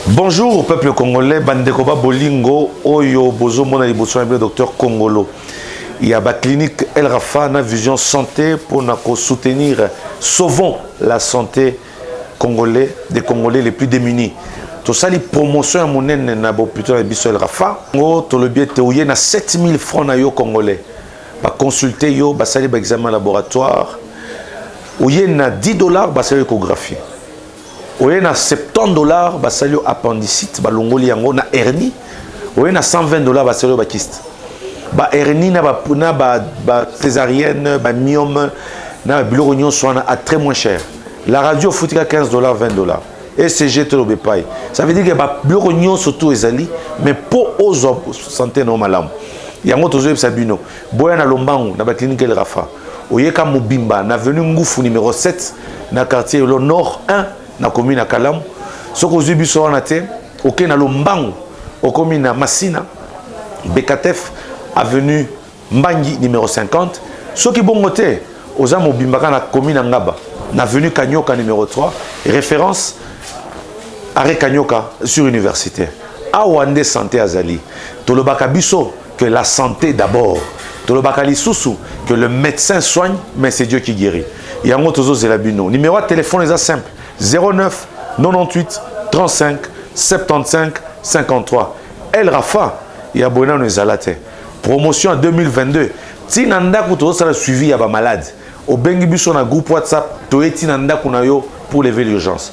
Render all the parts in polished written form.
Bonjour au peuple congolais, Bandekoba Bolingo, Oyo, Bozo, Mona Liboso, docteur Congolo. Il y a la clinique El Rafa, na vision santé pour nous soutenir, sauvons la santé congolais, des Congolais les plus démunis. Tout ça, les promotions à mon aine, na plutôt El Rafa. Tout le bien, il y a 7000 francs na yo congolais. Ba consulter yo, ba sali ba examen laboratoire. Il y a $10, ba sali échographie. Il y a $70, bah ça appendicite, bah longoli yango na hernie. Il y a $120, bah ça bah kyste. Bah hernie na bah césarienne, bah myome, na bilorignon soit à très moins cher. La radio foutra $15, $20. ECG te le paye. Ça veut dire que bah bilorignon surtout ezali, mais pour aux santé normale. Yango tozo sabino. Boya na lombango na ba clinique El Rafa. Oyeka Mobimba na avenue Ngoufu numéro 7 na quartier le Nord 1. Na commune à Kalam, ce que vous biso on a été, ok na Lombango, au commune à Massina, Bekatef, avenue Mbangi numéro 50. Ce qui bon côté, aux âmes au Bimbaka na commune à Ngaba, na avenue Kanyoka numéro 3, référence arrêt Kanyoka sur université. Awande santé azali, to le bakabiso que la santé d'abord, to le bakali sousou que le médecin soigne, mais c'est Dieu qui guérit. Il y a un autre zélabino. Numéro de téléphone est simple. 09 98 35 75 53. El Rafa, il y a bonheur nous alate. Promotion en 2022. Si nanda kuto ça suivi ya ba malade. Au bengi biso na groupe WhatsApp, to eti nanda kunayo pour lever l'urgence.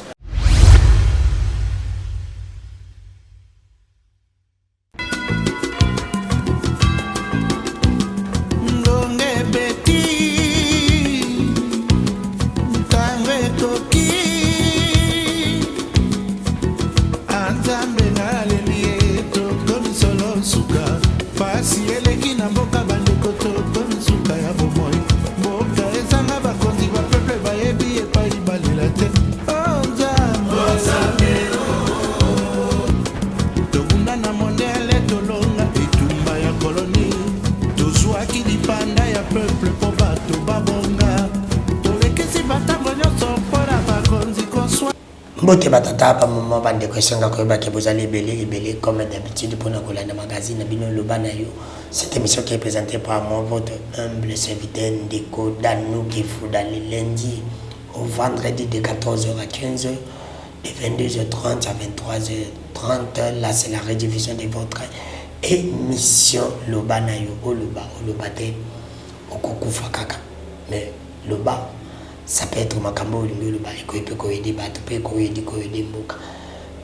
Boke batata pa maman bande kwesanga ko ba ke bozali belé comme d'habitude pour na kolanda magazine bino lobana yo. Cette émission qui est présentée par moi votre humble serviteur Ndeko Danou qui fout dans les lundis au vendredi de 14h à 15h, de 22h30 à 23h30. Là c'est la rediffusion de votre émission lobana yo oloba te okokufa kaka. Mais loba ça peut être makambo le ba ko peut ko aider ba to peut ko aider mboka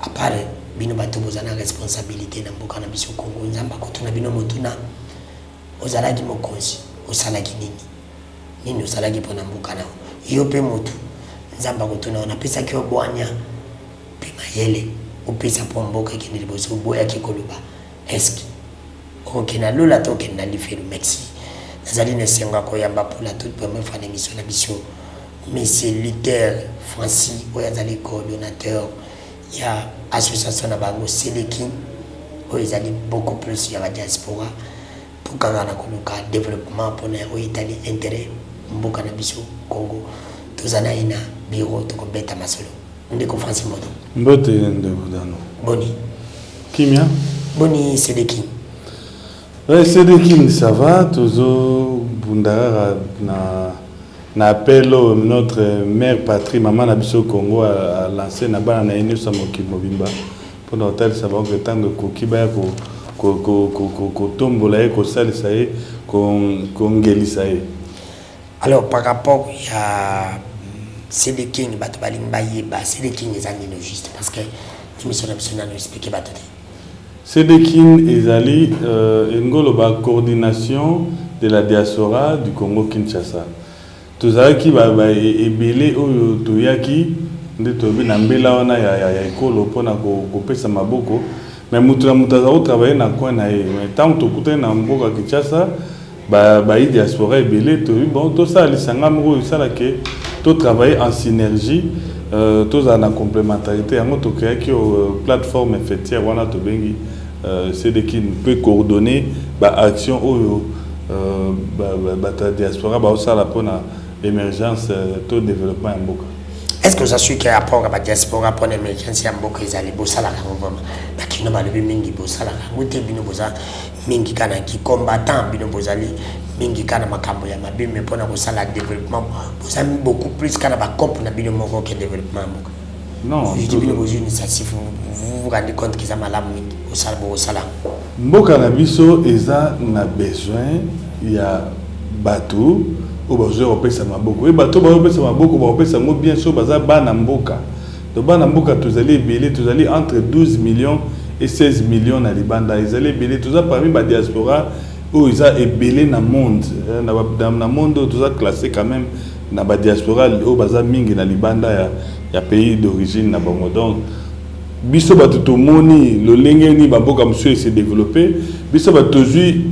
à part bino bato bozana responsabilité na mboka na biso Congo nzamba ko tuna bino motuna ozalaki mokonzi osalaki nini osalaki pona mboka na yo pe motu nzamba ko tuna ona pesa ki obwanya pe mayele opesa po mboka ki liboso boya ki koloba est-ce OK na lola to ke na lifelo merci nazali ne senga ko yamba pour la toute première fois d'émission na biso. Monsieur Luther Francis, il y coordonnateur, il y a l'association Nabango Sélékin, où il y a beaucoup plus de la diaspora pour qu'on ait un développement pour l'Italie intérêt, Mboka Nabiso, Congo, tous en a un bureau de Beta Masolo. On est Francis Modo. Mbote Ndebudano. Boni. Kimia? Boni Sélékin. Sélékin, ça va, toujours Bundara na appelo notre mère patrie maman Nabiso Congo a lancé na bana na ene sa Mobimba pour hôtel ça va que tant que kokiba ko tombola ko salisa e ko ngelisa e. Alors par rapport à Sélékin bato balimba yeba Sélékin ezali no juste parce que émission na no expliquer bato. Sélékin ezali ngolo ba coordination de la diaspora du Congo Kinshasa. Tous qui va ebele oyo toyaki nde tobi na mbela wana ya ekolo pona ko pesa maboko mais mutu za travailler na coin na e mais tant to kuta na mboka Kinshasa ba diaspora ebele to bon to ça lisanga moko ça que to travailler en synergie to za na complémentarité yango to créaki plateforme fêtière wana to bengi c'est de qui peut coordonner ba action oyo ba diaspora ba ça la pona émergence, tout développement en Mboka. est-ce que vous assurez qu'il y a rapport à la diaspora pour l'émergence ya mboka ezali bosala kango vraiment bakino balobi mingi bosala kango te bino boza mingi kana ki combattant bino bozali mingi kana makambo ya mabe mais pona kosala développement bozali beaucoup plus kana ba cop na bino moko que développement moko. Non, je dis bino bozuni ça si vous vous rendez compte qu'ils ont malamu mingi bosala mboka na biso eza na besoin ya bato o besoin opesa maboko e bato ba opesa maboko ba opesa ngo bien sûr baza bana mboka to bana mboka tozali belé tozali entre 12 millions et 16 millions na libanda ezali belé toza parmi ba diaspora o eza ebelé na monde na monde toza classé quand même na ba diaspora o baza mingi na libanda ya pays d'origine na bango. Donc biso bato tomoni lo lenge ni bamboka monsieur s'est développé biso bato zui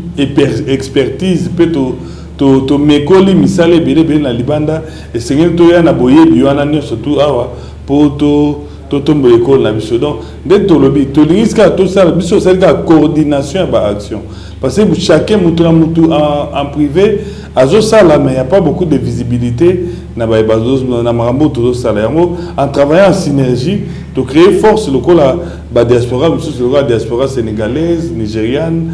expertise pe to mekoli misale bele na libanda et sengel to ya na boyebi wana ne surtout awa po to tombo école na biso. Donc dès to lobi to lingiska to ça biso ça la coordination ba action parce que chacun mutu en privé azo sala mais il y a pas beaucoup de visibilité na ba bazos na marambo to sala yango en travaillant en synergie de créer force local la diaspora, la diaspora sénégalaise, nigériane,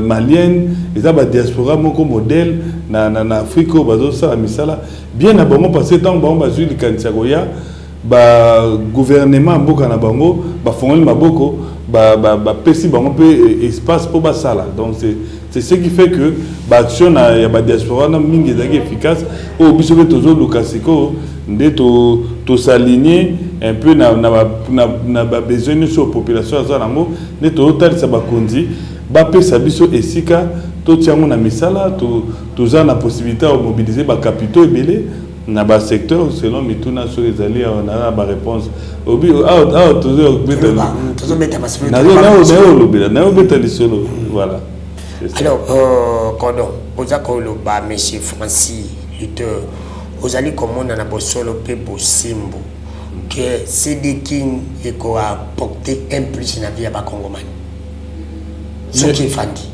malienne, et ça la diaspora mon modèle na Afrique ça misala bien abonnement parce que tant bon bazui le Kantiagoya ba gouvernement mboka na bango ba fongoli maboko ba pesi bango peu espace pour basala. Donc c'est ce qui fait que ba action ya ba diaspora na mingi ezaki efficace au biso be tozo lukasiko nde to s'aligner un peu na besoin de la population azango ne to tal sa bakonzi ba pesa biso esika to tiango na misala to za na possibilité de mobiliser ba capitaux ebele na ba secteur selon mituna sur les alliés on a ba réponse obi to beta na beta lisolo voilà. Alors cordon oza ko lo ba monsieur Francis lutteur ozali komona na bosolo pe bosimbo que Sédékin et qu'on a porté un plus dans la vie à Bakongomani. Ce qui est fandi.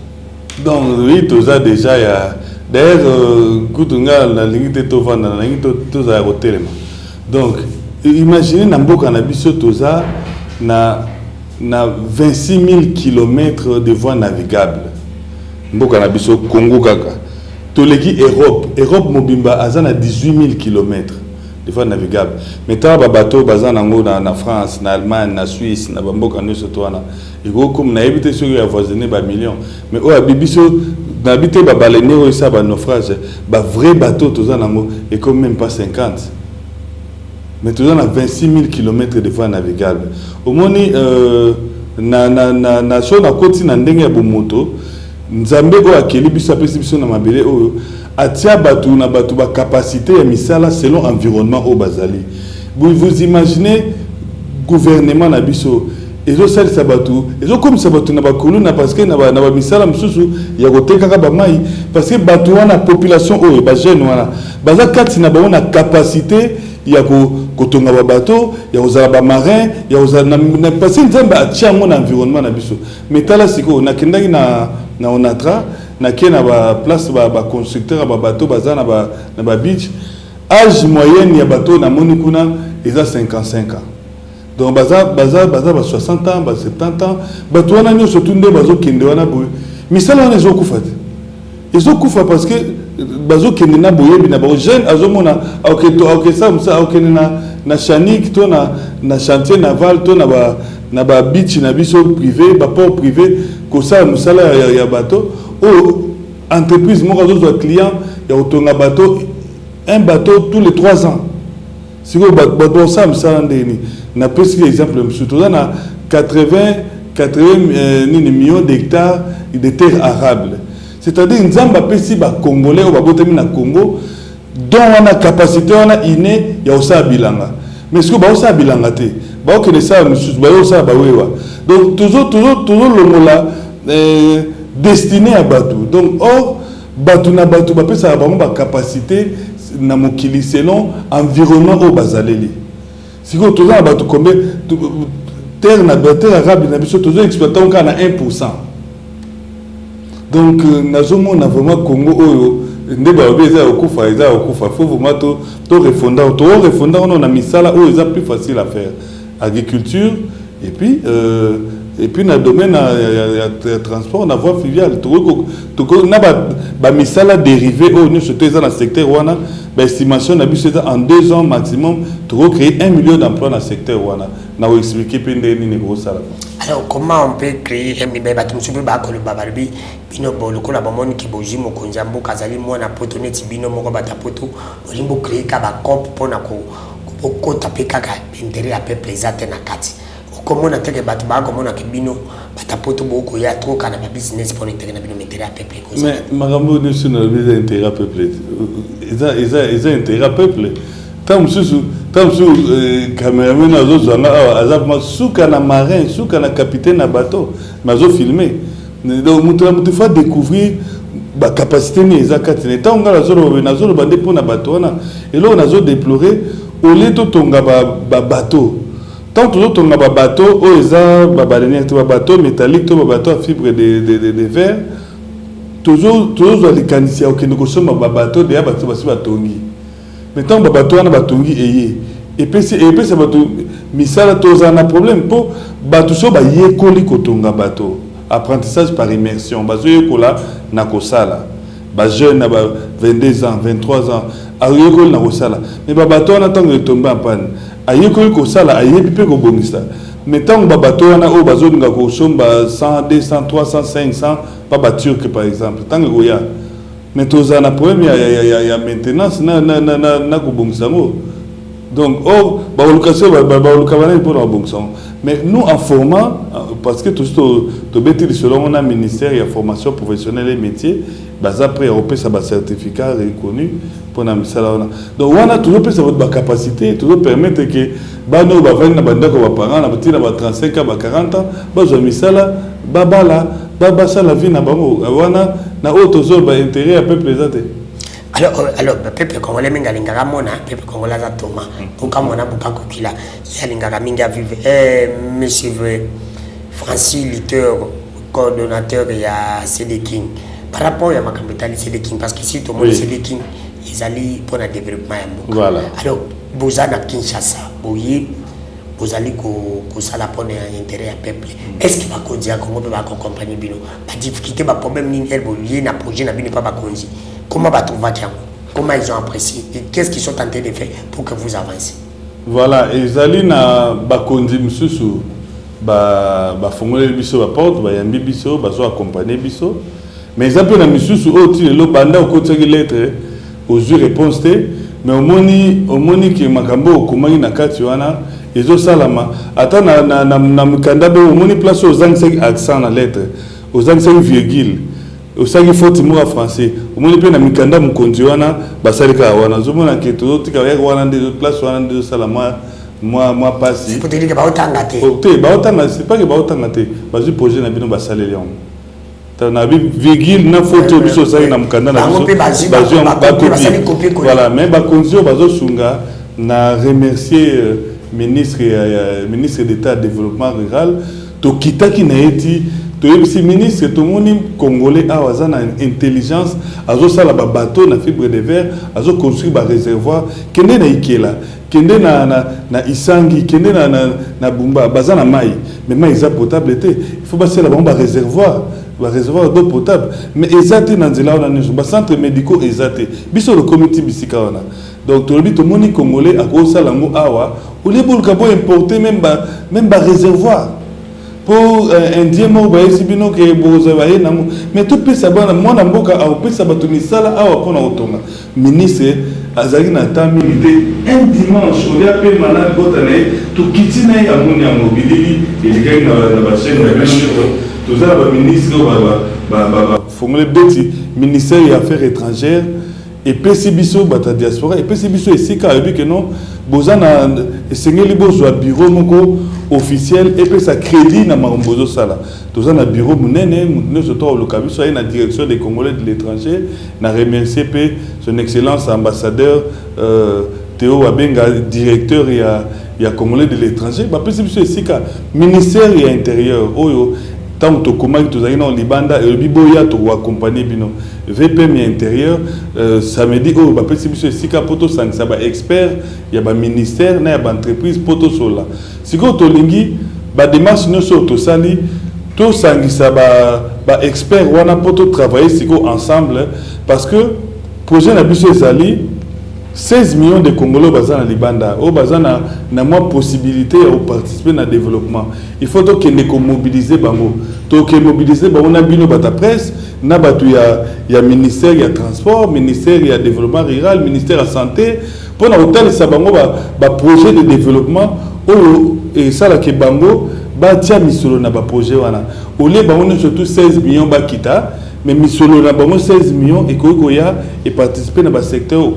Donc oui, tout ça déjà il y a d'ailleurs Koutunga la ligne de Tovana la ligne de ça hôtel. Donc imaginez Namboka na biso tout ça na 26 000 km de voies navigables. Mboka na biso Congo kaka. Toleki Europe mobimba azana 18 000 km. Des fois navigable. Mais tant que bateau bazan en France, en Allemagne, en Suisse, en Bamboka, nous sommes là. Et comme na habité sur les voisins, ba millions. Mais au Abibiso, n'habiter ba baleinier ou ça ba naufrage, ba vrai bateau tous en ango et comme même pas 50. Mais tous en a 26 000 km de voies navigables. Au moni na so na koti na ndenge ya bomoto, nzambe o akeli biso apesi biso na mabele o atia batu na batu ba capacité ya misala selon environnement au bazali. Vous imaginez gouvernement na biso ezo sali sabatu ezo comme sabatu na bakulu na parce que na ba misala msusu ya koteka ka ba mai parce que batu wana population o ba jeune wana baza kati na ba na capacité ya kotonga ba bateau ya ozala ba marin ya ozala na parce que nzambe atia mon environnement na biso mais tala siko na kendaki na onatra na kena ba place ba constructeur ba bateau baza na ba beach âge moyenne ya bateau na moni kuna eza 55 ans. Donc baza 60 ans, 70 ans, bateau wana nyoso tunde bazo kende wana boye. Misala wana ezo kufa. Ezo kufa parce que bazo kende na boye bina ba jeune azomona ok ça ok na chanik to na chantier naval to na ba beach na biso privé ba port privé ko ça musala ya bateau ou entreprise mon réseau de clients ya otonga bateau un bateau tous les 3 ans. Si vous bateau ça musala ndeni na petit exemple surtout na 80 millions d'hectares de terres arables. C'est-à-dire nzamba pesi ba congolais ou ba botemi na Congo dont on a capacité on a iné ya osa bilanga. Mais ce que ba osa bilanga te ba o kene ça mususu ba osa ba wewa. Donc toujours le mot là destiné à Batou. Donc, or, Batou na Batou, ça a capacité na mokili selon environnement au Bazaleli. Si vous avez un Batou combien terre arabe, na biso toujours exploitant on a 1%. Donc, na zomo na vraiment Congo ndeba obeza okufa eza okufa faut vraiment to refonder on a mis ça là où c'est plus facile à faire agriculture et puis dans le domaine de transport on a voie fluviale to na ba misala dérivé au nous surtout dans le secteur wana ba estimation na biso en 2 ans maximum to créer 1 million d'emplois dans le secteur wana na vous expliquer pe ndeni ni gros sala. Alors comment on peut créer un bébé batumsubi ba ko le babarbi bino boloko la bomoni ki boji mo konjambo kazali mwana poto neti bino moko batapoto olimbo créer ka ba cop pona ko taper kaka intérêt à peuple ezate na kati comment on a teke batu ba comment on a bino batapoto boko ya trop kana ba business pour intérêt na bino intérêt à peuple ko mais magambo ne sur na intérêt à peuple ils intérêt à peuple tam susu cameraman azozwanga azapma suka na marin suka na capitaine na bateau mazo filmer donc mutu fa découvrir ba capacité ni ezakati ne tanga la zolo bande pona bateau na et là on a zo déplorer au lieu de tonga ba bateau tant tout tonga ba bateau o eza ba baleinière to ba bateau métallique to ba bateau à fibre de verre toujours les canisiers au kende ko soma ba bateau de ya bateau basi batongi. Maintenant, bateau na batongi eye. Et puis ça bateau misala tozana problème pour bateau so ba yekoli kotonga bateau. Apprentissage par immersion. Bazo yekola na kosala. Ba jeune na 22 ans, 23 ans, a yekoli na kosala. Mais bateau na tango tomber en panne. A yekoli kosala, a yebi pe ko bongisa. Maintenant bateau na o bazo nga ko somba 100, 200, 300, 500 pas ba turc par exemple. Tango goya. Mais tous en problème il y a maintenance na kubongsango donc pour la bongsango mais nous en formant parce que tout selon on a ministère il y a formation professionnelle et métier bas après on peut ça certificat reconnu pour la misala donc on a toujours peut ça votre capacité toujours permettre que bano ba vendre na bandako ba parents na batina ba 35 ans ba 40 ans ba zo misala babala baba ça la vie na bango wana na autre zone ba intérêt à peuple ezate. Alors peuple congolais minga lingaka mona peuple congolais za toma buka mona buka kokila ya lingaka minga vive monsieur Francis Litter coordonnateur ya CD King par rapport à ma capitale CD King parce que si tout le monde CD King ils allaient pour le développement ya mboka. Voilà. Alors bozana Kinshasa boyi bozali ko sala pour intérêt à peuple. Est-ce que va ko dia Congo peut va accompagner bino pas difficulté pas problème ni elle lié na projet na bino pas ba konzi. Comment va trouver tiens? Comment ils ont apprécié et qu'est-ce qu'ils sont tentés de faire pour que vous avancez? Voilà, ezali na ba konzi mususu ba fongole biso ba porte ba yambi biso ba zo accompagner biso mais ça peut na mususu oti le banda ko tsaki lettre aux réponses mais au moni ki makambo okomaki na kati wana ezo salama ata na mukanda be au moni place aux 5 accent na lettre aux 5 virgule au saki faute mot français au moni pe na mikanda mukonzi wana basalika wana zomona ke to tika ya wana de place wana de salama moi passi pour te dire que ba otanga te ba otanga c'est pas que ba otanga te bazu projet na bino basaleli on na virgule na faute biso saki na mukanda na biso voilà mais ba konzio bazo sunga na remercier ministre d'État développement rural to kitaki na eti to yebisi ministre to moni congolais awaza na intelligence azo sala ba bateau na fibre de verre azo construire ba réservoir kende na ikela kende na isangi kende na bumba bazana mai mais mai za potable te il faut passer là ba réservoir d'eau potable mais ezate na nzela wana nyonso ba centre médicaux ezate biso le comité bisika wana donc to le moni congolais akosala ngo awa ou les boules cabo importer même ba réservoir pour indien mo ba esibino ke boza ba na mais tout peut ça bana mona mboka au peut ça batuni sala awa pona otonga ministre azali na tami un dimanche on a pe malade botane to kitina ya moni ya mobilité et les gars na ba chaîne na tout ça ba ministre ba fongole beti ministère des affaires étrangères et PCBiso bata diaspora et PCBiso esika ebi que non bozana esengeli bozwa bureau moko officiel et puis ça crédit na mambozo sala tozana bureau munene nous auto le kabiso na direction des Congolais de l'étranger na remercier pe son excellence ambassadeur Théo Abenga directeur ya Congolais de l'étranger ba PCBiso esika ministère et intérieur oyo tant que comment tu as dans libanda et le biboya tu accompagner bino VPM intérieur ça me dit oh bah petit monsieur sika poto sang ça ba expert il y a ba ministère na ya ba entreprise poto sola siko to lingi ba démarche no so to sali to sangisa ba expert wana poto travailler siko ensemble parce que projet na biso ezali 16 millions de Congolais basés dans Libanda, au bazana na moins possibilité de participer dans le développement. Il faut donc qu'ils mobiliser bango. Donc mobiliser bango na bino bata presse, na batu ya ministère ya transport, ministère ya développement rural, ministère de la santé pour na hôtel ça bango ba projet de développement et ça là que bango ba tia misolo na ba projet wana. Au lieu bango surtout 16 millions ba kita, mais misolo na bango 16 millions et koya et participer dans le secteur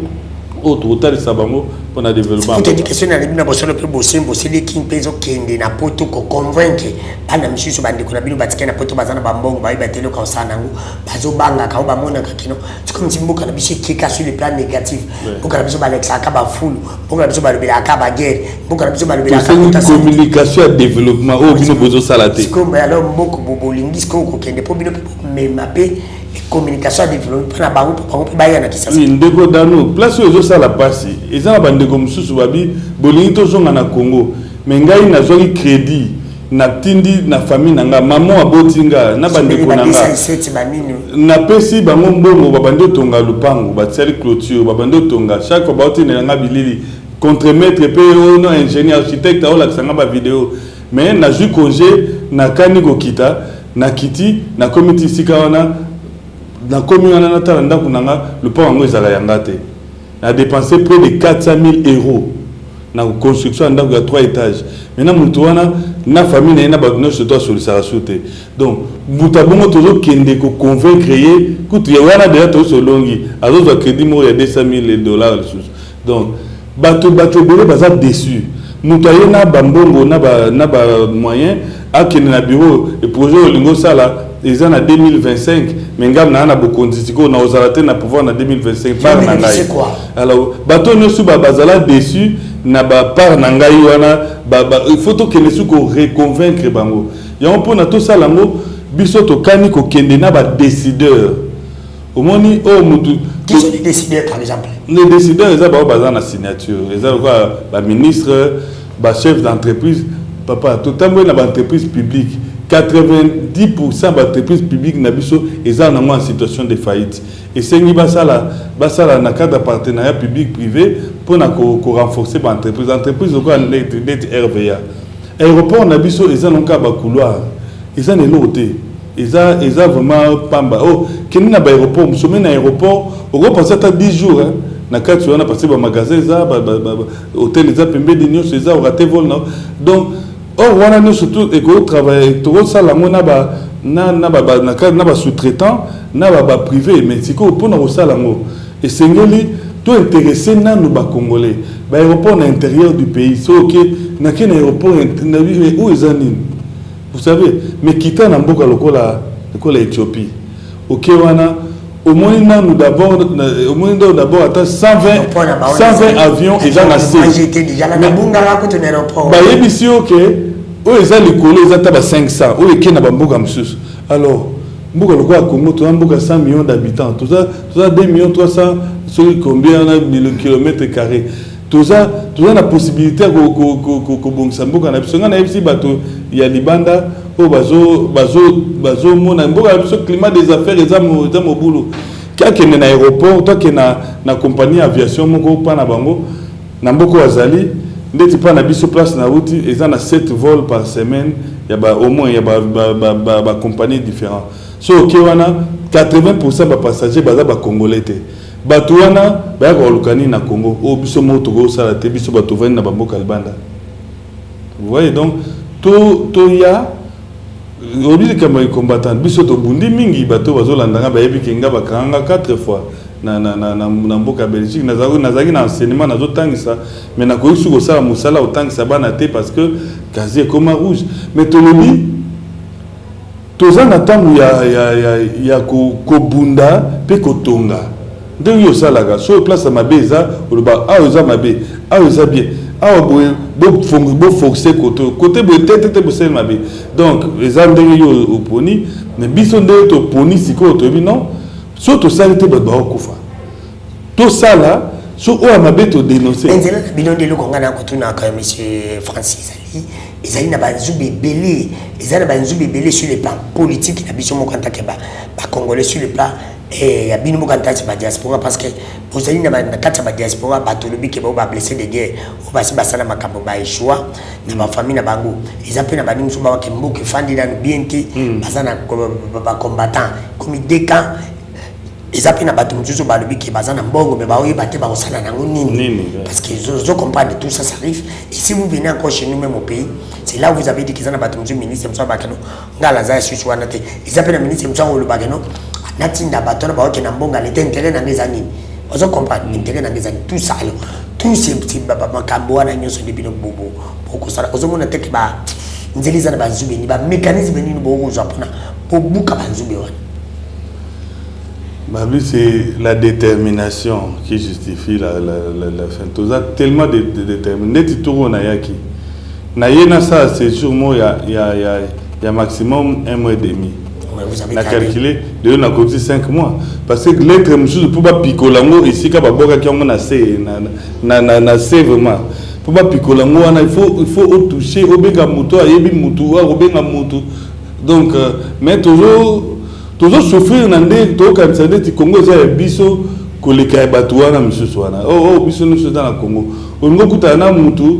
autre hôtel sabango pour le développement. Toute éducation na libina bosolo pe boseli king peso kende na poto ko convaincre bana misusu bandi kuna bino batikana poto bazana bambongo ba ibatelo ka osana ngo bazo banga ka ba mona ka kino c'est comme si mboka na biso kika sur le plan négatif mboka na biso ba lexa ka ba fulu mboka na biso ba lobela ka ba guerre mboka na biso ba lobela ka communication et développement au bino bozo salate comme alors mboko bolingi ko kende po bino me mappé communication développement na bango pour baya na kisasa ndeko dano place ozo sala pasi eza ba ndeko mususu babi bolingi to zonga na Congo mais ngai na zoki crédit na tindi na famille nanga maman abotinga na bandeko nanga na pesi bango mbongo babando tonga lupango batiali clôture babando tonga chaque fois baotina nanga bilili contre-maître pe ono ingénieur architecte ola sanga ba vidéo mais na ju congé na kani kokita na kiti na comité sika wana na commune na talanda kunanga le pont ngo ezala yangate a dépensé près de 400 000 euros na construction de 3 étages maintenant mutuana na famille na ba no surtout sur le sarasute donc mutabongo toujours kende ko convaincre créer kutu ya wana déjà to solongi azo za crédit mo ya 200 000 $ donc bato bele baza déçu mutuaye na bambongo na ba moyen a kende na bureau et projet olingo sala ils en a 2025 mais ngam na na bokondisiko na ozalate na pouvoir na 2025 par na ngai alors bato no su ba bazala déçu na ba par na ngai wana il faut to kende su ko reconvaincre bango ya on pona to salango biso to kani ko kende na ba décideur au moni o mutu qui sont les décideurs par exemple les décideurs ils ba bazana signature ils quoi ba ministre ba chef d'entreprise papa to tambo na ba entreprise publique 90% d'entreprises publiques nabiso sont en situation de faillite. Et c'est une basala na cadre de partenariat public-privé pour renforcer l'entreprise. L'entreprise est RVA. L'aéroport nabiso est en couloir. Ils sont l'auté. Ils sont vraiment pamba. Oh, quel est l'aéroport? Nous sommes à l'aéroport. On va passer 10 jours. Na kati on a passé par magasin, hôtel, les apembe de Nyos, on a raté vol. Donc or wana no surtout eko travail to sala mona ba na sous-traitant na ba privé mais siko pona ko sala ngo et sengeli to intéressé na no ba congolais ba aéroport na intérieur du pays so OK na ken aéroport na où ezani vous savez mais kita na mboka lokola Éthiopie OK wana au moins nous d'abord attends 120 avions et j'en ai j'étais déjà là na bungala ko tenir aéroport ba yebisi OK o eza likolo eza ta ba 500 o ekena ba mboka msusu alors mboka lokola Congo to mboka 100 millions d'habitants tout ça 2 millions 300 sur combien de kilomètres carrés tout ça la possibilité ko bongisa mboka na biso ngana yebisi bato ya libanda o bazo mona mboka biso climat des affaires eza mobulu kakene na aéroport to ke na compagnie aviation moko pa na bango na mboko azali ndeti pa na biso place na route eza na 7 vols par semaine ya ba au moins ya ba compagnie différents so OK wana 80% ba passagers baza ba congolais te bato wana ba ko lukani na Congo o biso moto go sala te biso bato vani na bamboka libanda vous voyez donc to ya obili kama combattant biso to bundi mingi bato bazolandanga ba yebi kenga ba kanga 4 fois na mboka Belgique nazaki na enseignement nazotangisa mais na koyi suko sala musala otangisa bana te parce que casier comme rouge mais to lobi toza na tamu ya ko bunda pe ko tonga donc yo salaka so place ma beza oloba a oza mabe a oza bien ah bo forcer côté bo tete bo sel mabe donc les amdenge yo oponi mais biso nde to poni siko to bi non so to salite ba okufa to sala so o amabe to dénoncer nzela bino de lokonga na kotuna ka monsieur Francis Ali ezali na banzubi belé ezali na banzubi belé sur le plan politique na biso moko ntake ba congolais sur le plan ya bino moko ntake ba diaspora parce que bozali na kati ba diaspora batolobi ke ba blessé de guerre o basi basala makambo ba échoua na ba famille na bango ezape na bani musuba wa kemboke fandi na bienti bazana ba combattant comme des camps ezape na bato mususu balobi ke bazana mbongo mais ba oyi baté ba osala nango nini parce que je comprends tout ça ça arrive et si vous venez encore chez nous même au pays c'est là où vous avez dit qu'ils ont bato mususu ministre mso bakano ngala za susu wana te ezape na ministre mso ngolo bakano natinda bato na ba okena mbongo ale intérêt na ngeza nini ozo comprendre intérêt na ngeza tout ça alors tout ces petits baba makambo wana nyoso de bino bobo boko sala ozo mona teke ba nzeliza na bazube ni ba mécanisme ni bo ozo apona po buka bazube wana. C'est la détermination qui justifie la fin. Tout ça tellement déterminé. Tu tournes na yaki. Na yena ça c'est sûrement il y a maximum 1 mois et demi. On a calculé de on a cotisé 5 mois parce que l'être monsieur pour pas picolango ici ka baboka ki on a c'est na c'est vraiment pour pas picolango il faut toucher obenga moto ayebi moto obenga moto donc mais toujours souffrir nande to kansane ti Congo za biso koleka batwana misusu wana biso nous dans le Congo ongo kutana mutu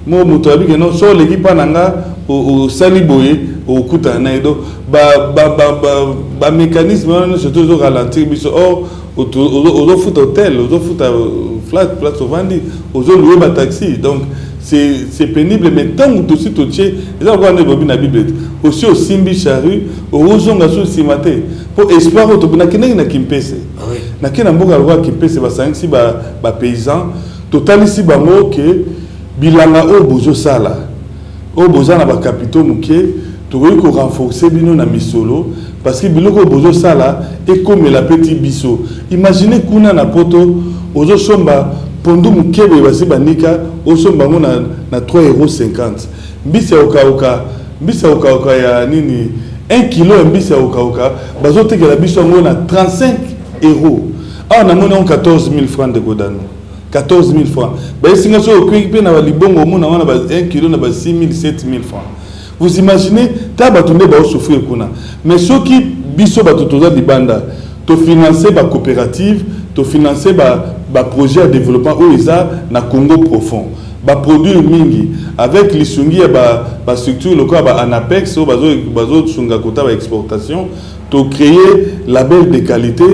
mo abike no so l'équipe nanga au saliboye au kutana edo ba mécanisme on se toujours ralentir biso au foot hôtel au foot flat place au vandi au louer ba taxi donc c'est pénible mais tant que aussi tout tché ça quoi ne bobi na bible aussi au simbi charu au rozonga sur simate pour espoir to na kinenge na kimpese na kina mboka roi kimpese ba sangisi ba paysan total ici ba mo que bilanga o bozo sala o bozana ba capitaux muke to ko renforcer bino na misolo parce que biloko bozo sala et comme la petit biso imaginez kuna na poto ozo somba pondo mukebe basi banika osomba ngo na 3,50 mbisa oka ya nini 1 kilo mbisa oka bazo tekela biso ngo na 35 euros na mona 14 000 francs de godano 14 000 francs ba singa so okwipe na libongo mona wana ba 1 kilo na ba 6 000 7 000 francs vous imaginez ta batunde ba souffrir kuna mais soki biso batotoza libanda to financer ba coopérative to financer ba projet de développement où ils a na Congo profond ba produire mingi avec lisungi ba structure locale ba anapex ou bazo sunga kota ba exportation to créer label de qualité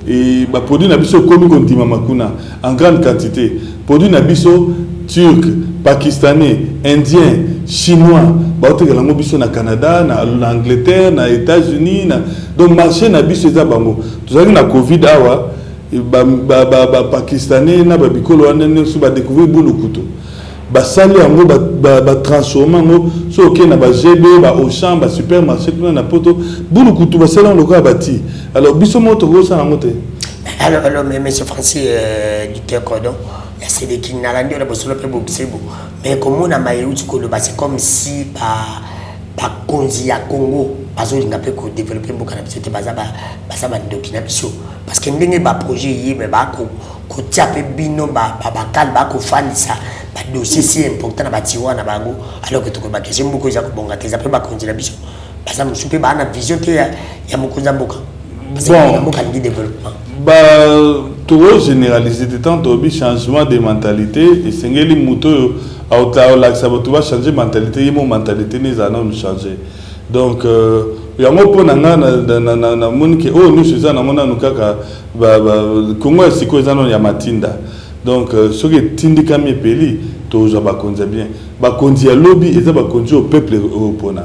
et ba produit na biso komi kontima makuna en grande quantité produit na biso turc pakistanais indien chinois ba otekela ngo biso na Canada na Angleterre na États-Unis na donc marché na biso za bango tozali na covid awa ba pakistanais na ba bikolo wana nso ba découvrir bulukutu ba sali yango ba transformer ngo so ok na ba GB ba Auchan ba supermarché na poto bulukutu ba salon local bati alors biso moto go sa ngote alors monsieur Francis Duterte Cordon ya c'est des qui n'allandi la bosolo pe boxebo mais comme on a maïou tu kolo c'est comme si ba konzi ya Congo bazo linga pe ko développer mboka na biso te baza ba ndokina biso parce que ndenge ba projet yi mais ba ko tiape bino ba kal ba ko fanisa ba dossier si important na ba tiwa na bango alors que to ko ba question mboko za ko bonga te za pe ba konzi na biso baza musupe ba na vision te ya mokonza mboka bon mboka ndi développement ba to généraliser de temps to bi changement de mentalité et sengeli muto auta la ça va changer mentalité yimo mentalité ni za na changer donc yango pona na monike nous c'est na mona nukaka ba Congo siko ezano ya matinda donc ce qui tindika mi peli to za ba konza bien ba konzi ya lobby eza ba konzi au peuple européen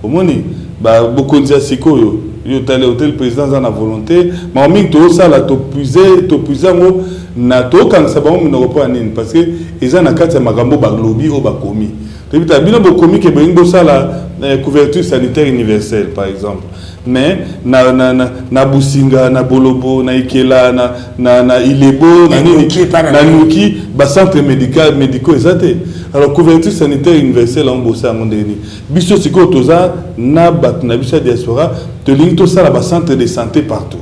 omoni ba bokonzi siko yo tale hôtel président za na volonté ma mingi to sala to puiser ngo na to kanisa ba mo européen nini parce que eza na kati ya makambo ba lobby o ba komi to bita bino bo komi ke bengo sala couverture sanitaire universelle par exemple mais na businga na bolobo na ikela na ilebo na nini na nuki ba centre médicaux ezate Alors couverture sanitaire universelle en bossa mondeni biso siko toza na bat na biso diaspora te linto ça la centre de santé partout.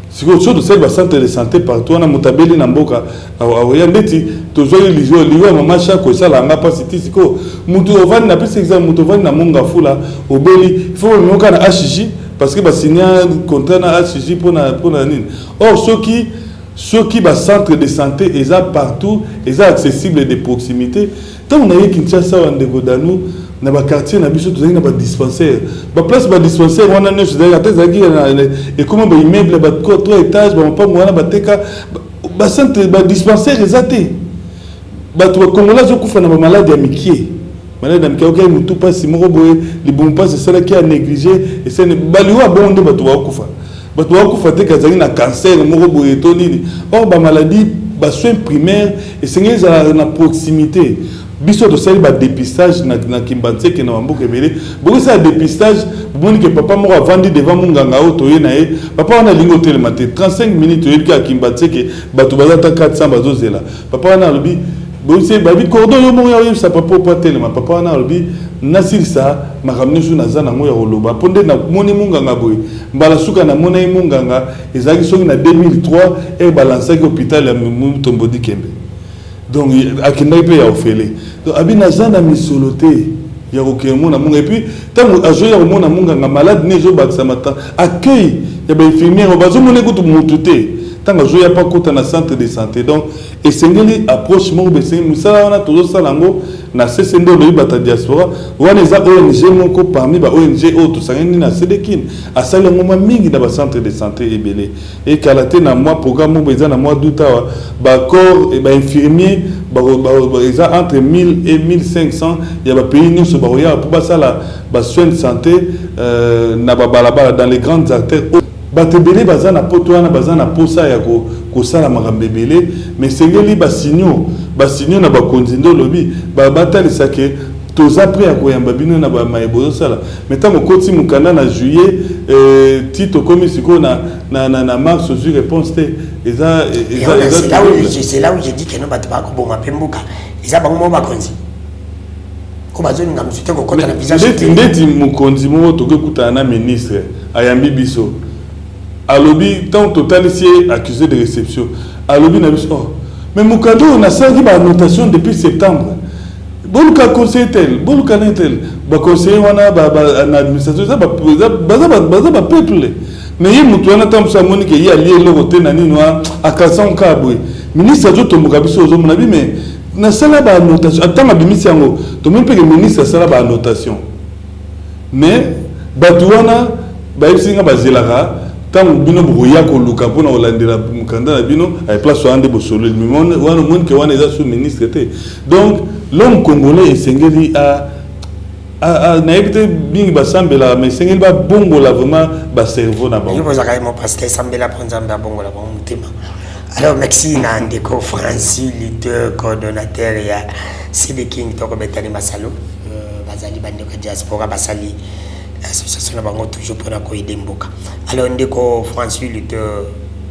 Siko so de ça centre de santé partout on a motabeli na mboka awoya ndeti tozo liwa mama chako ça la ngapa siti siko mutu ovani na pesa exemple mutu ovani na monga fula obeli faut moka na HJ parce que ba signer contrat na HJ pour na nini. Or ceux qui ba centre de santé ils sont partout, ils sont accessibles de proximité. Tant on a eu Kinshasa en Degodanu, na ba quartier na biso tozali na ba dispensaire. Ba place ba dispensaire on a neuf et comment ba immeuble ba 3 étages ba pas moi ba teka ba centre ba dispensaire exacté. Ba to Congolais zo kufa na ba maladie mikie. Maladie mikie OK mutu pas si moko boye li bon pas c'est ça qui a négligé et c'est baliwa bon de ba to kufa. Bato wakufa te kazali na cancer moko boye to nini. Or ba maladie ba soins primaires et c'est na proximité. Biso to sali ba dépistage na Kimbanse ke na Mboka Ebele. Beaucoup ça dépistage, bon que papa moko a vendu devant munganga o toye na ye. Papa on a lingo telemate 35 minutes to yeka Kimbanse ke bato bazata 400 bazozela. Papa on a lobi bon c'est ba bi cordon yo mo ya sa papa pas tellement. Papa on a lobi nasili sa makamne su nazana ngo ya oloba ponde na moni munganga boy mbala suka na mona munganga ezaki songi na 2003 et balança ki hôpital ya Mutombodi Kembe donc akenda pe ya ofele donc abina zana misoloté ya kokemo na munga et puis tant ajoya mona munganga malade ne jo bakisa mata accueil ya ba infirmière bazo mona kutu mutute tant ajoya pas kota na centre de santé donc et sengeli approche mo be sengeli musala wana tozo salango na CCND de bata diaspora wana za ONG moko parmi ba ONG auto sangeni na Sedekin asala ngoma mingi na ba centre de santé ebele et kalate na moi programme mo na mois d'août ba corps et ba infirmier ba entre 1000 et 1500 ya ba pays nyonso ba ya pour ba sala ba soins de santé na ba balabala dans les grandes artères batebele bazana poto wana bazana posa ya ko sala makambebele mais sengeli basinyo na bakonzindo lobi batalisa ke toza prêt à koyamba bino na ba maebozo sala mais tant mokoti mukanda na juillet tito komi siko na mars sur réponse te c'est là où j'ai dit que non batba ko boma pembuka eza bango mo bakonzi ko bazoni ngam sute ko kota na visage ndeti mukonzi mo to kutana na ministre ayambi biso alobi tant total ici accusé de réception alobi na biso mais mukado on a servi ba notation depuis septembre boluka conseiller tel boluka tel ba conseiller wana ba administration ça ba peuple mais yi mutu wana tam sa moni ke yi ali le côté na nini wa akasan kabwe ministre zo tomboka biso zo mona bi mais na sala ba notation atama bimisi yango to même que ministre sala ba notation mais batuwana ba isinga bazelaka tant bino boya ko luka pona olandela mukanda na bino ay place ande bo solo wana mon ke wana eza sous ministre té donc l'homme congolais esengeli a na ebite bingi basambela mais esengeli ba bongola vraiment ba cerveau na ba il faut akaimo parce que sambela ponzamba bongola ba mutima. Alors merci na ndeko Francis leader coordonnateur ya Sedekin to ko betani masalo bazali bandeko diaspora basali association na bango toujours pour la coïder mboka. Alors ndeko Francis Luther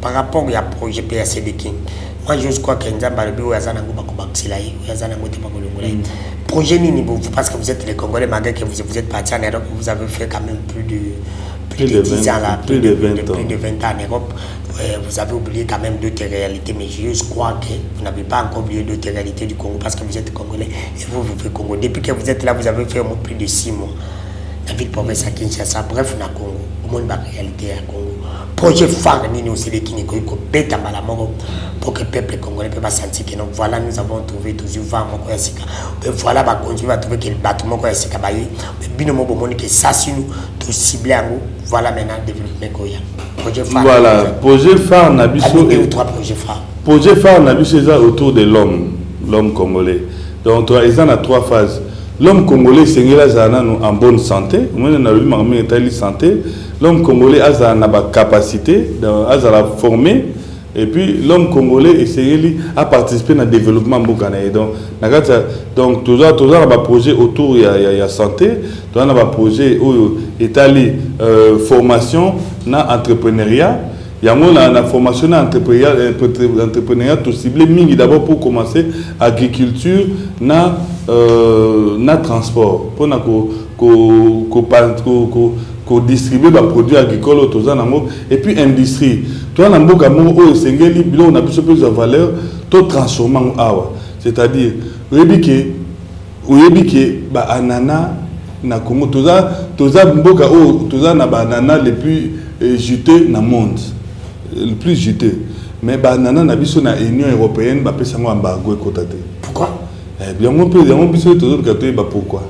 par rapport à projet PAC de King, moi je crois que nzamba le bio yazana ngo bakobakisila yi yazana ngo te bakolongola yi projet nini vous parce que vous êtes les Congolais malgré que vous êtes partis en Europe, vous avez fait quand même plus de 10 ans là, plus de 20 ans en Europe. Vous avez oublié quand même d'autres réalités, mais je crois que vous n'avez pas encore oublié d'autres réalités du Congo parce que vous êtes Congolais et vous vivez Congo. Depuis que vous êtes là, vous avez fait au moins plus de 6 mois. La ville province à Kinshasa, bref, on a Congo, au moins la réalité à Congo. Projet phare, nous aussi les Kineko, bête à Malamoro, pour que le peuple congolais peut pas sentir que donc voilà, nous avons trouvé toujours 20 mois. Voilà, va continuer à trouver que le bâtiment quoi c'est cabaye. Mais bien au moment que ça, si nous tout ciblé en haut, voilà maintenant développement Koya. Projet phare. Voilà, projet phare Nabiso et 3 projets phares. Projet phare Nabiso est autour de l'homme congolais. Donc ils en a 3 phases. L'homme congolais c'est en bonne santé, l'homme congolais a une capacité à la former et puis l'homme congolais a participé au développement bokanaï. Donc toujours un projet autour de la santé, un projet où établi formation na entrepreneuriat Il y a une formation entrepreneuriale tout ciblé mingi d'abord pour commencer agriculture na transport pour ko distribuer des produits agricoles et puis industrie toi na mboka mo o sengeli bilo na biso plus de valeur to transformant awa c'est-à-dire oyebi ke ba anana na Congo toza mboka o toza na ba anana les plus juteux na monde le plus juteux mais ba anana na biso na Union européenne ba pesa ngo embargo ekotate. Pourquoi? Bien mon pays mon biso tozo katoye ba pourquoi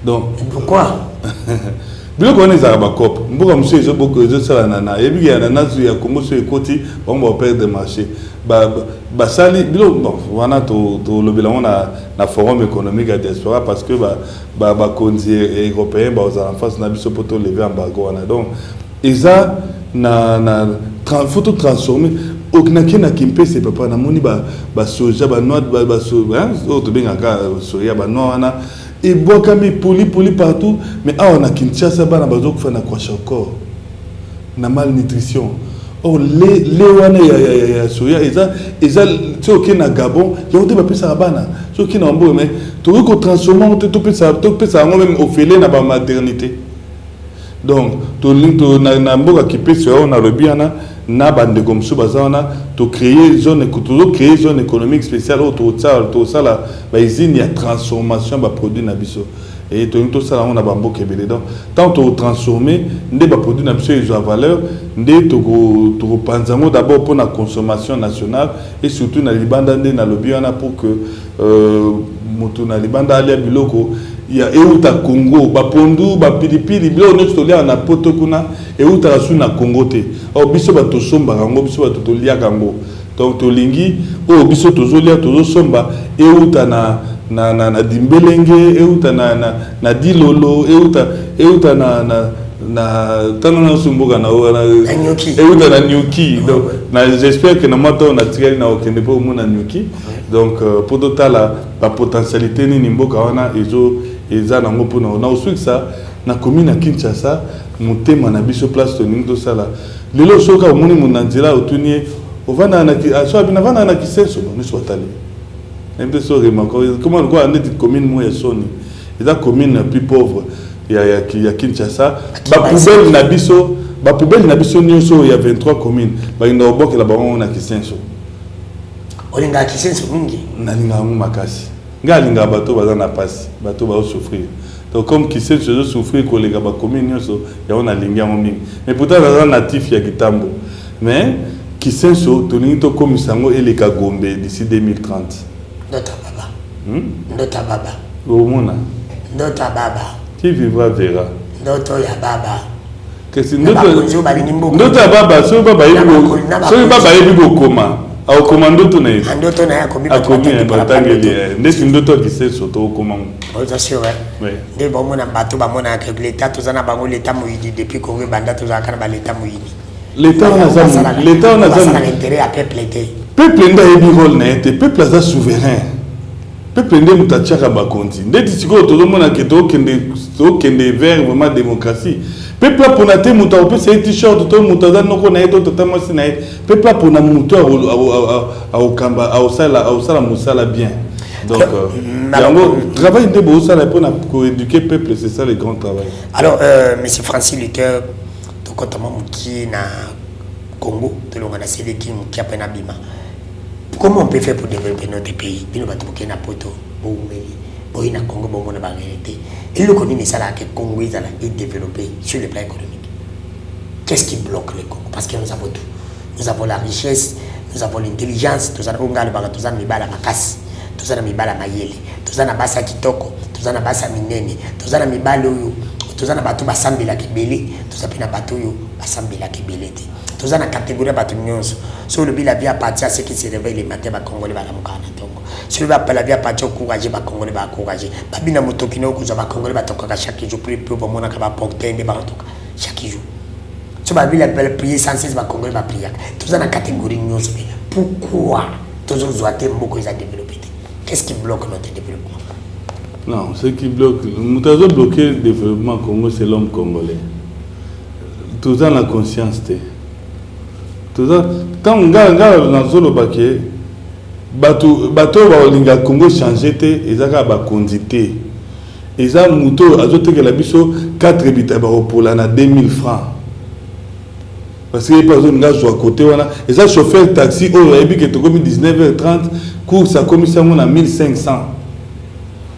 donc pourquoi bilo ko neza ba cop mboka monsieur ezo boko ezo sala nana yebi ya nana zu ya Congo so ekoti ba mo perdre de marché ba sali bilo bon wana to lobela na forum économique à diaspora parce que ba konzi européen ba aux en face na biso poto lever embargo wana donc eza na photo transformer oknaki na Kimpese papa na moni ba soja ba noix ba soja o to benga ka soya ba noix wana et bois comme poli partout mais on a Kinshasa bana bazo kufana kwa encore na malnutrition oh les wana ya soya eza tsoki na Gabon yote ba pesa bana tsoki na mbo mais to ko transformer to pesa même ofele na ba maternité donc to na mboka Kimpese on a rebiana na bande comme ça bazana to créer zone économique spéciale autour de ça la usine ya transformation ba produit na biso et to ça on a bambo kebele donc tant to transformer ndé ba produit na biso ils ont valeur ndé to panzango d'abord pour la consommation nationale et surtout na libanda ndé na lobiana pour que moto na libanda ali biloko ya euta Congo ba pondu ba pilipili bilo no stolia na poto kuna euta su na Congo te o biso ba to somba kango biso ba to lia kango donc to lingi o biso to zolia to somba euta na dimbelenge euta na dilolo euta na tanana sumboka na euta na nyuki donc j'espère que na mato na tiré na okende po mo na nyuki donc pour total la potentialité ni mboka wana eza na ngo pona na osui ça na commune à Kinshasa motema na biso place to ningo sala lelo soka omoni munanzira otunie ovana na so abina vana na kisenso no swatali embe so remako comment quoi ande commune mo ya soni eza commune plus pauvre ya Kinshasa ba poubelle na biso nyonso ya 23 communes ba ina obokela bango na kisenso olinga kisenso mingi na linga makasi ngalinga bato baza na pasi bato ba souffrir donc comme qui sait je souffrir ko les ba commune so ya on a linga mingi mais pourtant dans natif ya Kitambo mais qui sait so to ninto comme sango et les Kagombe d'ici 2030 ndota baba au mona ndota baba qui vivra verra ndoto ya baba que c'est ndota baba so baba yebi koma au commando to na ndoto na yako bibi batangeli ndesi ndoto kiseso to komanga oza sûr oui de bon mona bato ba mona que l'état tozana bango l'état moyidi depuis Congo banda tozana kana ba l'état moyidi l'état on a ça l'intérêt à peuple nda yebi rôle na été peuple a souverain peuple nde mutachaka ba konti ndeti siko to mona ke to kende vers vraiment démocratie peuple pour na te muta o pesa t-shirt to muta za noko na eto totamo sina peuple pour na muta au kamba au sala musala bien donc travail de beau sala pour éduquer peuple c'est ça le grand travail. Alors monsieur Francis Luther to kotama muki na Congo to longa na seleki muki apena bima comment on peut faire pour développer notre pays bino bato muki na poto boumeli boy na Congo bongo na bangerité et le Congo ça là que Congo est développé sur le plan économique. Qu'est-ce qui bloque le Congo? Parce que nous avons tout. Nous avons la richesse, nous avons l'intelligence, nous avons mibala makasi, nous avons mibala mayele, nous avons basa kitoko, nous avons basa minene, nous avons mibala oyo, nous avons batu basambela kibele, nous avons batu yo basambela kibele te. Nous avons catégorie batu nyonso. Sur le bila via partir à ceux qui se réveillent les matins ba Congolais ba la mukana tongo. Sur le bila via partir encourager ba Congolais ba encourager. Ba bina motokino ko za ba Congolais ba toka chaque jour plus mona ka ba porter de ba toka chaque jour. Sur ba bila prier sans cesse ba Congolais ba prier. Tous en catégorie nyonso. Pourquoi tous os zoaté mboko ils a développé? Qu'est-ce qui bloque notre développement? Non, ce qui bloque, nous avons bloqué le développement Congo, c'est l'homme congolais. Tous en la conscience. Tant que dans le baquet, bateau va Congo changer, ils ont condité. Ils ont mouton, ajouté que la biso 4 habitants pour l'année 2000 francs. Parce que par exemple, là, je à côté, voilà. Et ça, chauffeur taxi, oh, il y a comme 19h30, cours, ça commence à 1500.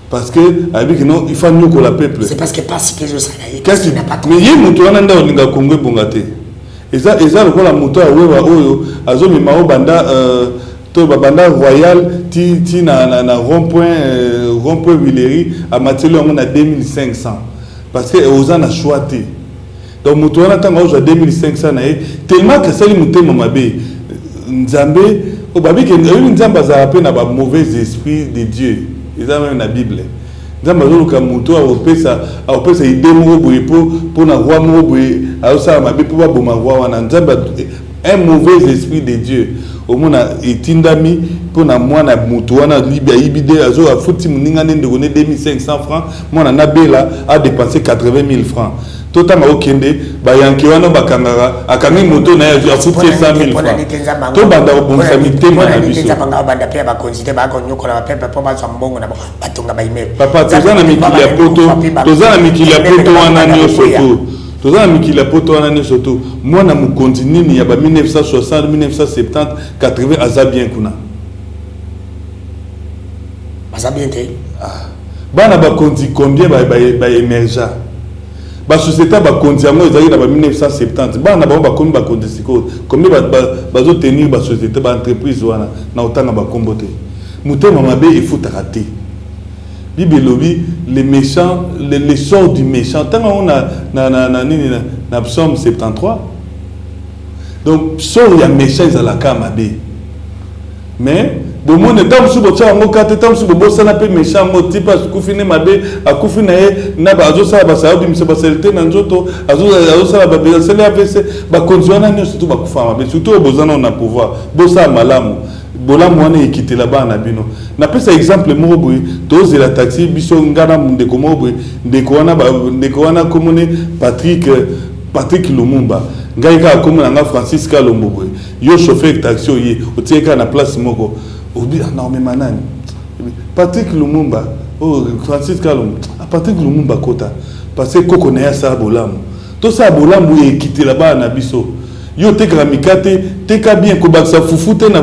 Parce que, non, il faut mieux que la peuple. C'est parce que parce que je sais, qu'est-ce qu'il n'a pas. Mais il y a un mouton, on a un Congo bongate. Et ça, la moto à Wewa, Azo, mais Mao Banda, Banda Royal, ti na rond-point Villery, à Mathieu, on a 2500. Parce que Ozan a choisi. Donc, moto on attend à 2500 tellement que ça, les moutons mamabe, Nzambe, au babi que Nzambe a appelé na ba mauvais esprit de Dieu. Ils ont même la Bible. Nzambe a dit que moto a opé idée pour na roi moboye, a ça mabe pour ba boma roi wana. Nzambe un mauvais esprit de Dieu. Au moins etindami pour na moi na moto wana libya ibide azo a fouti muninga ne donner 2500 francs, moi na nabela a dépensé 80 000 francs. Tout à okende ba yanki wana bakangara akangi moto na ya fouti 100 000 francs. To banda obonsa mitema na biso. Banga banda pe ba considérer ba ko nyoko na pepe po ba mbongo na batonga ba email. Papa tozana mikili ya poto, tozana mikili ya poto wana nyo soto. Tozana mikili ya poto wana nyo soto. Moi na mu continue ya ba 1960, 1970, 80 aza bien kuna. Aza bien te. Ah. Bana ba konti combien ba émergent. La société va continuer en 1970. Bana ba komi ba konti siko. Combien ba zo tenir ba société ba entreprise wana na otanga ba kombote. Mutema mabe il faut rater. Bible lobby les méchants les sorts du méchant. Tant on a na psaume 73. Donc sort il y a méchant ils à la kamabe. Mais bon mon état sous bocha ngo kate tam sous bobo sana pe méchant mo type à kufine mabe a kufine na ba azo sala ba sa bi mse ba selte na nzoto azo sala ba be sele avc ba konziona nyo surtout ba kufa mabe surtout bozana na pouvoir bosa malamu bolamu wana ekite la ba na bino na pesa exemple mo boy doze la taxi biso ngana munde ko mo boy ndeko wana komone Patrick Lumumba ngai ka komona nga Francis Kalombo boy yo chauffeur taxi oye otieka na place moko obi non mais manani Patrick Lumumba Francis Kalombo Patrick Lumumba kota parce que koko na ya sa bolamu to sa bolamu ekite la ba na biso yo teka mikate teka bien ko baksa fufute na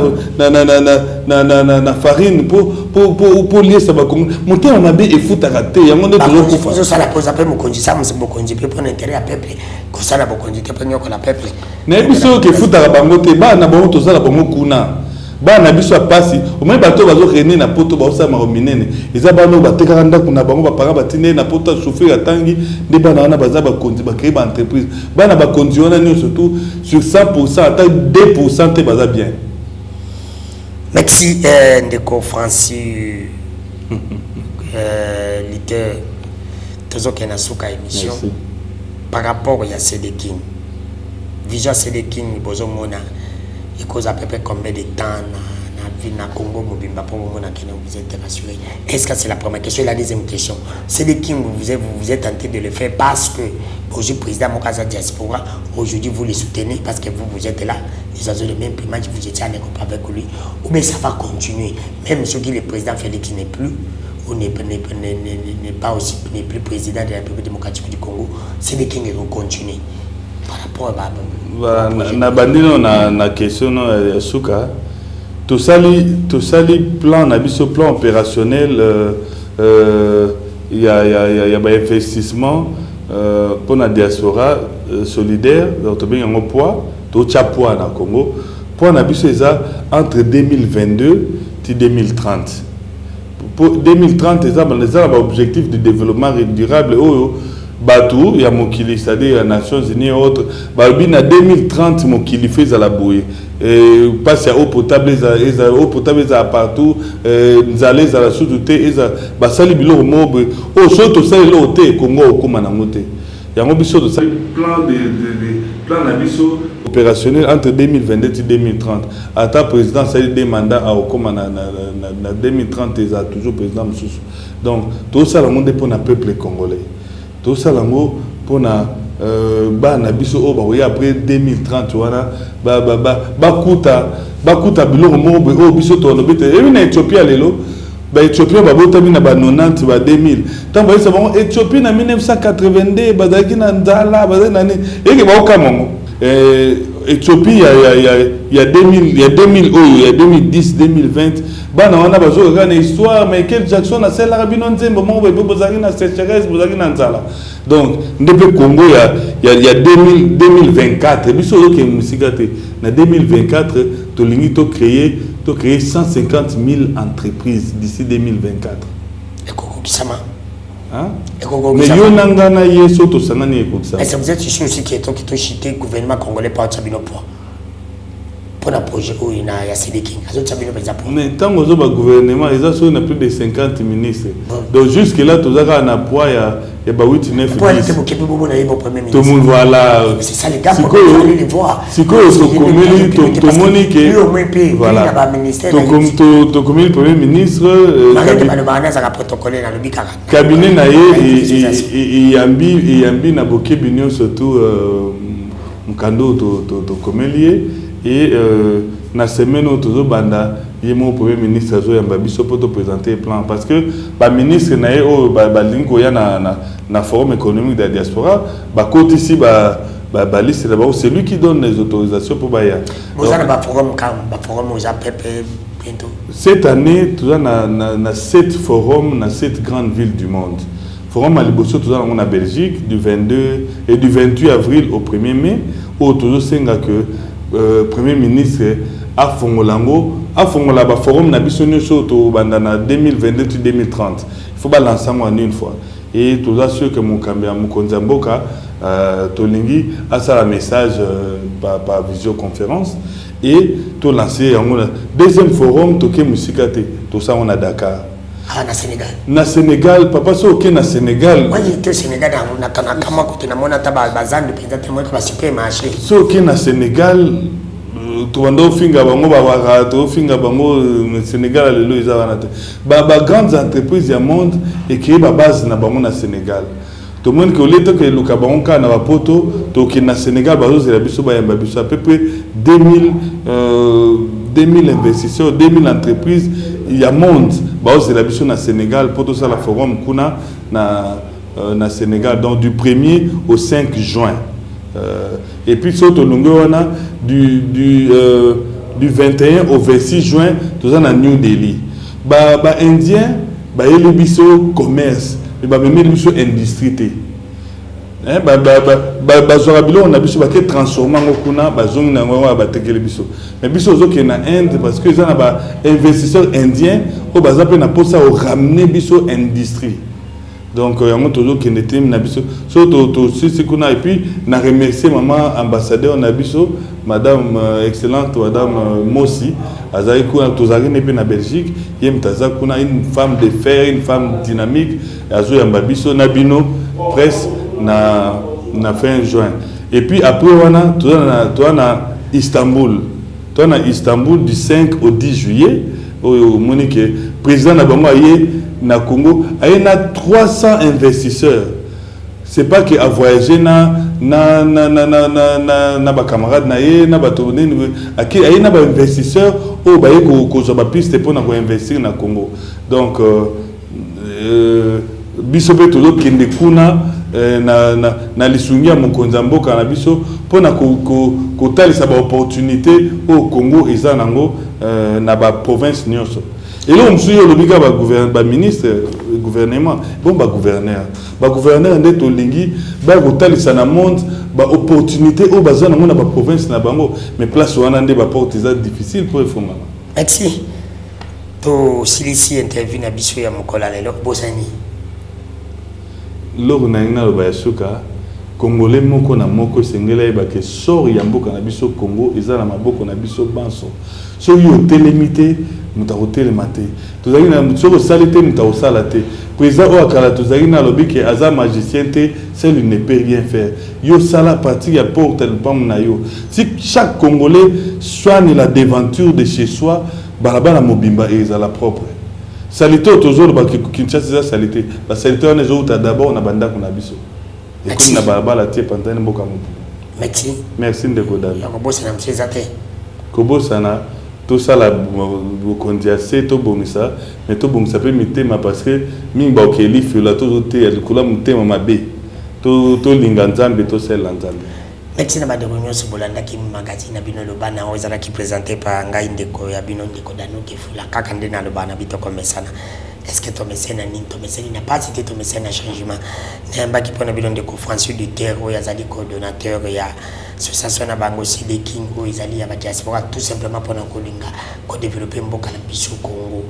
farine pour lier ça ba kongo motema mabe efuta raté yango nde to ko fa ça la pose après mo konji ça mo se mo konji pe pour intérêt à peuple ko ça na bo konji te pe nyoko la peuple na biso ke futa bango te ba na bango to ça la bango kuna ba na biso pasi au même bateau bazo rené na poto ba osama o minene eza bano bateka ndako na bango ba para batine na poto chauffer atangi de bana na baza ba konzi ba créer ba entreprise bana ba konzi wana nyo surtout sur 100% ata 2% te baza bien. Merci ndeko Francis leader tozoke na suka émission par rapport à Sedekin vision Sedekin bozo mona et cause à peu près combien de temps na vie na Congo mobimba pour mona qui vous êtes rassuré. Est-ce que c'est la première question? La deuxième question, Sedekin vous êtes tenté de le faire parce que aujourd'hui président Mokaza Diaspora aujourd'hui vous le soutenez parce que vous êtes là, ils ont le même image, vous étiez en Europe avec lui, ou bien ça va continuer même ce qui le président Félix n'est plus ou n'est pas aussi n'est plus président de la République démocratique du Congo, Sedekin va continuer par rapport à na bandino na question na suka to sali plan na biso plan opérationnel il y a ba investissement pour la diaspora solidaire donc bien en poids to chapoa na Congo pour na biso eza entre 2022 et 2030 pour 2030 eza ba objectif de développement durable Batou, il y a Mokili, c'est-à-dire les Nations Unies et autres. Balbina 2030, Mokili fait à la bouée. Parce qu'il y a eau potable, il y a partout. Nous allons à la sous-douté. Basali bilo mobe. Oh, surtout ça, il est Congo au Komanamote. Il y a un biso de ça. Plan d'abisso opérationnel entre 2022 et 2030. À ta président, ça a des mandats à Okomana. 2030, il y a toujours président Moussous. Donc, tout ça, le monde est pour le peuple congolais. Tout ça, pour bana biso o ba après 2030 wana bakuta biloko moko o biso to no bete e na Éthiopie lelo ba Éthiopie ba botami na ba 90 ba 2000 tant ba ça bon Éthiopie na 1982 bazaki na nzala bazaki na ni eke ba okamongo Éthiopie il y a 2000 il y a 2010 2020 bana wana bazo kana histoire mais quel Jackson a celle la bino nzembo mo be bozaki na sécheresse bozaki na nzala donc depuis Congo il y a 2024 biso ke musikate na 2024 to lingi to créer 150 000 entreprises d'ici 2024 et Congo kisama hein mais yo nangana yeso to sangani ekokisa est-ce que vous êtes sûr aussi qui est chité gouvernement congolais par Tchabino pour un projet où il y a Sédékin. Mais tant que le gouvernement, ils ont plus de 50 ministres. Donc jusque-là, tout ça, on a poids, il y a 8, 9, 10. Tout le monde voit là. C'est ça les gars, pour aller les voir. Si vous avez le premier ministre, cabinet, il y a un bouquet bignon surtout Mkando, et na semaine où tout banda il mon premier ministre zo yamba biso pour te présenter plan parce que ba ministre na o ba linko ya na forum économique de la diaspora ba côté ici ba liste là-bas c'est lui qui donne les autorisations pour baya vous avez ba forum aux APP bientôt cette année tout na 7 forums na 7 grandes villes du monde forum à Liboso tout on a Belgique du 22 et du 28 avril au 1er mai où toujours senga que Premier ministre a Fongolango, a Fongola ba forum na biso nyonso to bandana 2022-2030. Il faut balancer en une fois. Et tout ça sûr que mon cambia mon konzamboka tolingi a ça la message par visioconférence et to lancer en deuxième forum toke musikate tout ça on a Dakar. Ah, na Sénégal. Na Sénégal, papa so ok na Sénégal. Moi j'étais au Sénégal na kama côté na mona taba bazan de président moi ka supermarché. So ok na Sénégal to bando finga bango ba to finga bango Sénégal lelo izana te. Ba grandes entreprises du monde et créer ba base na bango na Sénégal. Tout le monde que l'état que le Kabanka na poto to ki na Sénégal bazo c'est la biso ba yamba biso à peu près 2000 investisseurs, 2000 entreprises, il y a monde. Bah, c'est la mission au Sénégal, pour tout ça, la forum kuna na Sénégal, donc du 1er au 5 juin. Et puis, surtout, du 21 au 26 juin, tout ça, na New Delhi. Bah, Indien, bah, il y a le biso commerce, il y a le biso industrie. On a biso ba ke transformer ngokuna ba zongi na ngwa ba tekele biso mais biso zo ke na Inde parce que ça na ba investisseurs indiens au baza pe na posa au ramener biso industrie donc yango tozo ke ndete na biso so to si kuna et puis na remercier maman ambassadeur na biso madame excellente madame Mossi azali kuna tozali ne pe na Belgique yem taza kuna une femme de fer une femme dynamique azo yamba biso na bino presse na fin juin et puis après on a Istanbul du 5 au 10 juillet au Monique président na bango aye na Congo aye na 300 investisseurs c'est pas que a voyager na ba camarade na ye na ba tourner aye na ba investisseurs au ba ye ko zo ba piste pour na ko investir na Congo donc biso pe todo kende kuna na lisungia mokonza mboka na biso pona ko talisa ba opportunité au Congo eza nango na ba province nyonso et là on suit le biga ba ministre gouvernement bon ba gouverneur ndeto lingi ba ko talisa na monde ba opportunité au baza nango na ba province na bango mais place wana nde ba porte eza difficile pour efoma merci to silisi interview na biso ya mokola lelo bosani loro na ngina lo bayasuka congolais moko na moko sengela ba ke sor ya mboka na biso Congo eza na maboko na biso banso so yo telemité mutakote le maté tozali na mutso salite mutakosala te président o akala tozali na lobike aza magicien te seul il ne peut rien faire yo sala partie ya porte le pam na yo si chaque congolais soigne la devanture de chez soi balabala mobimba ezala propre salité toujours ba Kinshasa salité ba salité on est d'abord na banda kuna biso et comme na balabala tie pantane mboka mo. Merci ndeko Dami. Ya bossa na mseza te. Ko bossa na tout ça la bokondia c'est to bongisa mais to bongisa pe mitema parce que mingi ba okeli fiola to te ya likula mutema mabe. To linga nzambe to sel nzambe. Merci na bande nyonso bolanda ki magazine bino lobana ozala ki présenté par ngai ndeko ya bino ndeko Danuki Fula kaka nde na lobana bitoko mesana. Est-ce que ton mécène n'a pas cité ton mécène à changement? N'imba qui prend le de François du Terre, où il y a des coordonnateurs, il y a l'association de Bango Sidi King, où il y a la diaspora, tout simplement pour nous développer un peu de biso Congo.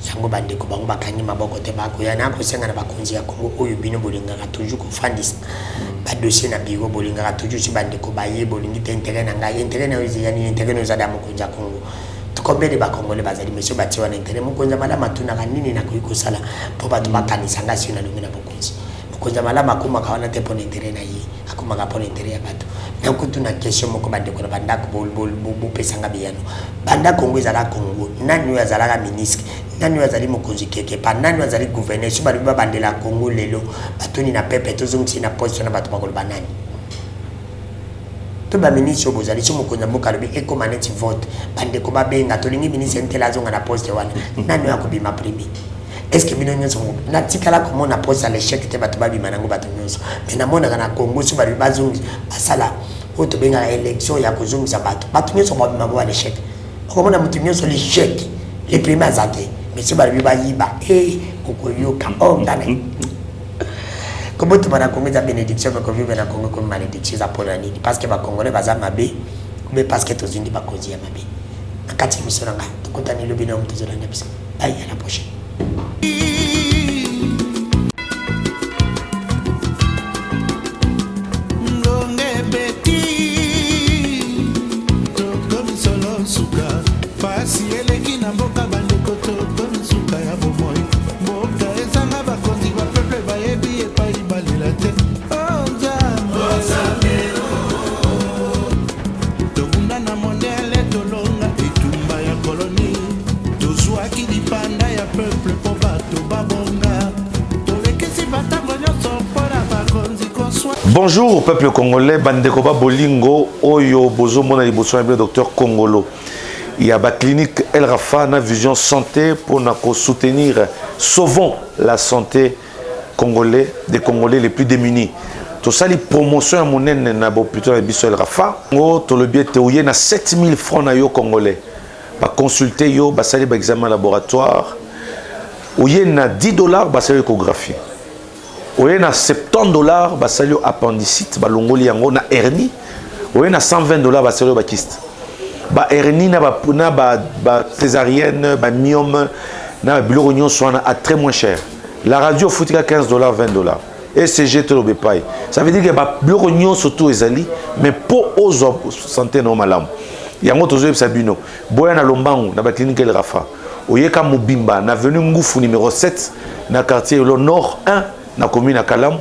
Yango bande ko bango bakangi maboko te bako ya na ko senga na bakonzi ya Congo oyo bino bolinga ka toujours ko fandis ba dossier na biro bolinga ka toujours si bande ko baye bolingi te intérêt na ngai intérêt na ozi yani intérêt no zada mokonzi ya Congo. Combien de Congolais bazali monsieur bati wana intérêt mukonza malama tuna kanini na kuikosala po batu bakanisa ngasi na lumina bokonzi mukonza malama kuma kawana te pona intérêt na yi akuma ka pona intérêt ya batu na kutuna question moko bande ko banda ko bol pesanga biyano banda Congo ezala Congo nani yazala ka ministre nani yazali mukonzi keke pa nani yazali gouverneur so bali babandela Congo lelo batuni na pepe tozongisi na poste na batu bakolo banani ba ministre bozali so mokonza mboka lobi ekomaneti vote bande ko babenga tolingi ministre ntela zonga na poste wana nani yakobima premier est-ce que bino nyonso na tikala comment na poste à l'échec te bato babima nango bato nyonso mais na mona na Congo so bali bazongi basala o to benga élection ya kozongisa bato nyonso babima ko à l'échec okomona mutu nyonso l'échec les premiers azate mais so bali bayiba kokoyoka ndane. Comment tu vas commettre la bénédiction mais qu'on vit dans Congo comme malédiction ça pour l'année parce que les Congolais bazar mabé mais parce que tous unis ba cause ya mabé akati misonanga tukutani le bino mtu zolanda bisa bye à la prochaine. Bonjour peuple congolais, Bandekoba Bolingo, Oyo Bozo Mona Liboso, docteur Congolo. Il y a la clinique El Rafa, na vision santé pour nous soutenir, sauvons la santé des Congolais les plus démunis. Tout ça, les promotions à mon na l'hôpital El Rafa, tout le biais théorie na 7000 francs na yo Congolais. Ba consulter yo, ba sali ba examen laboratoire. Ou y na $10, ba sali échographie. Ou y na $70, ba sali appendicite, ba longoli yango na hernie. Ou y na $120, ba sali ba kyste. Ba hernie na ba césarienne, ba myome, na biloko nyonso à très moins cher. La radio foutika $15, $20. ECG to le pay. Ça veut dire que ba biloko nyonso tout ezali, mais pour aux santé no malamu. Yango tozo sabino. Boya na lombango na ba clinique El Rafa. Oyeka Mobimba na avenue Ngoufu numéro 7 na quartier le nord 1 na commune à Kalam.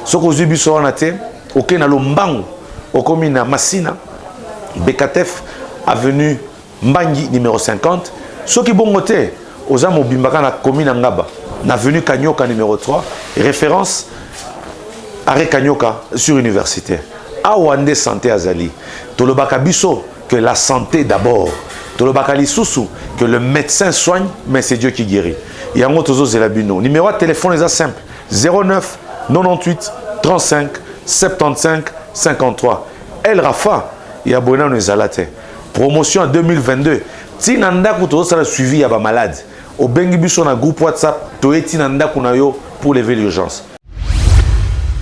Soko zubiso wana te, OK na lombango, au commune na Massina, Bekatef avenue Mbangi numéro 50. Soki bongo te, oza Mobimba na commune Ngaba, na avenue Kanyoka numéro 3, référence arrêt Kanyoka sur universitaire. Awande santé azali. Tolobaka biso que la santé d'abord. Tolobaka lisusu que le médecin soigne, mais c'est Dieu qui guérit. Yango tozo zelabino. Numéro de téléphone est simple. 09 98 35 75 53. El Rafa, yabona nezalate. Promotion en 2022. Tinanda kuto sala suivi ya ba malade. Au bengi biso na groupe WhatsApp, toeti nanda kunayo pour lever l'urgence.